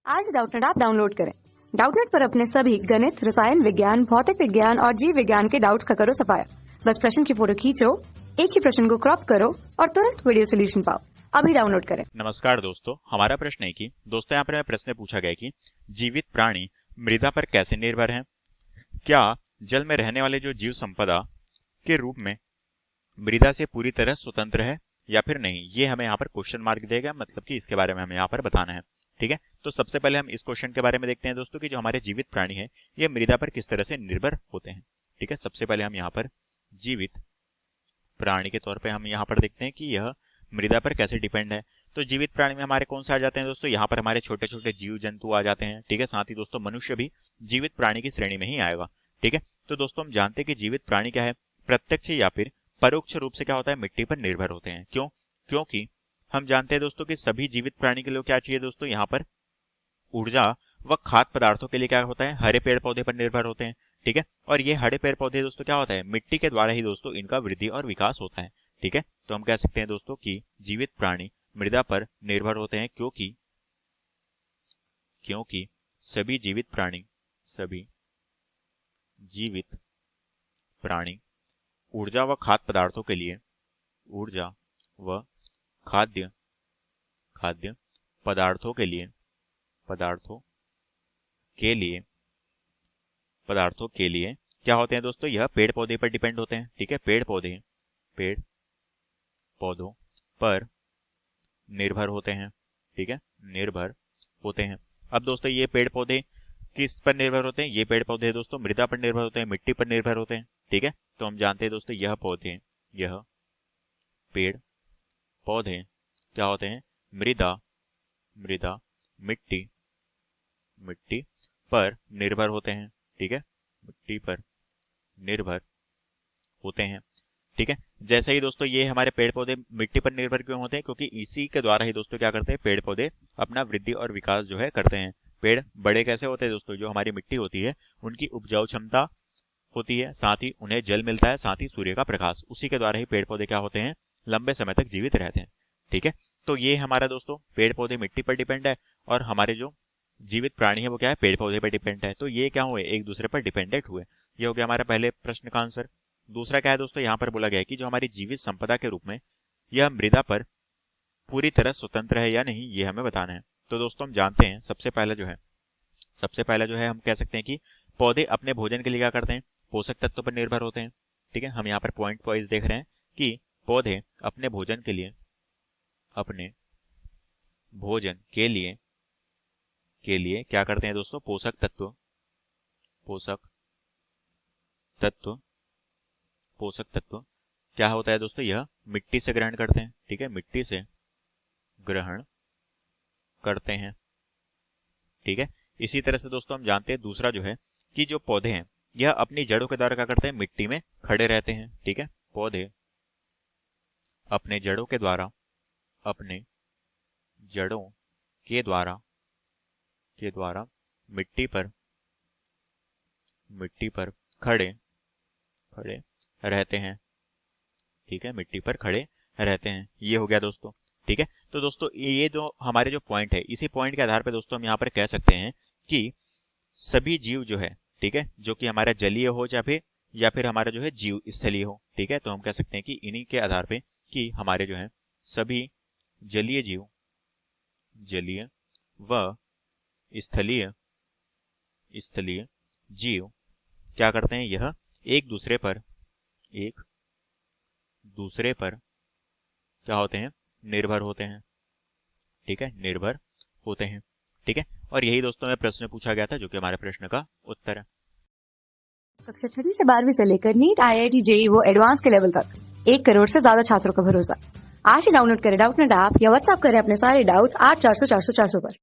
आज Doubtnut app download करें। Doubtnut पर अपने सभी गणित, रसायन विज्ञान, भौतिक विज्ञान और जीव विज्ञान के डाउट्स का करो सफाया। बस प्रश्न की फोटो खींचो, एक ही प्रश्न को क्रॉप करो और तुरंत वीडियो सोल्यूशन पाओ। अभी डाउनलोड करें। नमस्कार दोस्तों, हमारा प्रश्न है कि दोस्तों यहाँ पर प्रश्न पूछा गया कि जीवित प्राणी मृदा पर कैसे निर्भर हैं? क्या जल में रहने वाले जो जीव संपदा के रूप में मृदा से पूरी तरह स्वतंत्र है या फिर नहीं? ये हमें यहाँ पर क्वेश्चन मार्क देगा, मतलब कि इसके बारे में हमें यहाँ पर बताना है। ठीक है, तो सबसे पहले हम इस क्वेश्चन के बारे में देखते हैं दोस्तों कि जो हमारे जीवित प्राणी है ये मृदा पर किस तरह से निर्भर होते हैं। ठीक है, सबसे पहले हम यहाँ पर जीवित प्राणी के तौर पे हम यहाँ पर देखते हैं कि यह मृदा पर कैसे डिपेंड है। तो जीवित प्राणी में हमारे कौन से आ जाते हैं दोस्तों? यहाँ पर हमारे छोटे छोटे जीव जंतु आ जाते हैं। ठीक है, साथ ही दोस्तों मनुष्य भी जीवित प्राणी की श्रेणी में ही आएगा। ठीक है, तो दोस्तों हम जानते हैं कि जीवित प्राणी क्या है, प्रत्यक्ष या फिर परोक्ष रूप से क्या होता है, मिट्टी पर निर्भर होते हैं। क्यों? क्योंकि हम जानते हैं दोस्तों कि सभी जीवित प्राणी के लिए क्या चाहिए दोस्तों, यहाँ पर ऊर्जा व खाद्य पदार्थों के लिए क्या होता है, हरे पेड़ पौधे पर निर्भर होते हैं। ठीक है, और ये हरे पेड़ पौधे दोस्तों क्या होता है, मिट्टी के द्वारा ही दोस्तों इनका वृद्धि और विकास होता है। ठीक है, तो हम कह सकते हैं दोस्तों कि जीवित प्राणी मृदा पर निर्भर होते हैं क्योंकि सभी जीवित प्राणी ऊर्जा व खाद्य पदार्थों के लिए खाद्य पदार्थों के लिए क्या होते हैं दोस्तों, यह पेड़ पौधे पर डिपेंड होते हैं। ठीक है, पेड़ पौधों पर निर्भर होते हैं। ठीक है, निर्भर होते हैं। अब दोस्तों ये पेड़ पौधे किस पर निर्भर होते हैं? ये पेड़ पौधे दोस्तों मृदा पर निर्भर होते हैं, मिट्टी पर निर्भर होते हैं। ठीक है, तो हम जानते हैं दोस्तों यह पेड़ पौधे क्या होते हैं, मृदा मिट्टी पर निर्भर होते हैं। ठीक है, मिट्टी पर निर्भर होते हैं। ठीक है, जैसे ही दोस्तों ये हमारे पेड़ पौधे मिट्टी पर निर्भर क्यों होते हैं, क्योंकि इसी के द्वारा ही दोस्तों क्या करते हैं, पेड़ पौधे अपना वृद्धि और विकास जो है करते हैं। पेड़ बड़े कैसे होते हैं दोस्तों, जो हमारी मिट्टी होती है उनकी उपजाऊ क्षमता होती है, साथ ही उन्हें जल मिलता है, साथ ही सूर्य का प्रकाश, उसी के द्वारा ही पेड़ पौधे क्या होते हैं, लंबे समय तक जीवित रहते हैं। ठीक है, तो ये हमारा दोस्तों पेड़ पौधे मिट्टी पर डिपेंड है और हमारे जो जीवित प्राणी है वो क्या है, पेड़ पौधे पर डिपेंड है। तो ये क्या हुए, एक दूसरे पर डिपेंडेंट हुए। ये हो गया हमारा पहले प्रश्न का आंसर। दूसरा क्या है दोस्तों, यहाँ पर बोला गया है कि जो हमारी जीवित संपदा के रूप में यह मृदा पर पूरी तरह स्वतंत्र है या नहीं, ये हमें बताना है। तो दोस्तों हम जानते हैं सबसे पहला जो है हम कह सकते हैं कि पौधे अपने भोजन के लिए क्या करते हैं, पोषक तत्वों पर निर्भर होते हैं। ठीक है, हम यहाँ पर पॉइंट वाइज देख रहे हैं कि पौधे अपने भोजन के लिए क्या करते हैं दोस्तों, पोषक तत्व क्या होता है दोस्तों, यह मिट्टी से ग्रहण करते हैं। ठीक है, मिट्टी से ग्रहण करते हैं। ठीक है, इसी तरह से दोस्तों हम जानते हैं दूसरा जो है कि जो पौधे हैं यह अपनी जड़ों के द्वारा क्या करते हैं, मिट्टी में खड़े रहते हैं। ठीक है, पौधे अपने जड़ों के द्वारा मिट्टी पर खड़े रहते हैं। ठीक है, मिट्टी पर खड़े रहते हैं। ये हो गया दोस्तों। ठीक है, तो दोस्तों ये जो हमारे जो पॉइंट है, इसी पॉइंट के आधार पर दोस्तों हम यहाँ पर कह सकते हैं कि सभी जीव जो है, ठीक है, जो कि हमारा जलीय हो या फिर हमारा जो है जीव स्थलीय हो। ठीक है, तो हम कह सकते हैं कि इन्हीं के आधार पे कि हमारे जो है सभी जलीय व स्थलीय जीव क्या करते हैं, यह एक दूसरे पर क्या होते हैं, निर्भर होते हैं। ठीक है, निर्भर होते हैं। ठीक है, और यही दोस्तों में प्रश्न पूछा गया था जो कि हमारे प्रश्न का उत्तर है। कक्षा 6 से 12वीं से लेकर नीट, IIT, JEE वो एडवांस के लेवल तक 1 करोड़ से ज्यादा छात्रों का भरोसा। आज ही डाउनलोड करें डाउटनेट ऐप या व्हाट्सएप करें अपने सारे डाउट्स 8400 400 400 पर।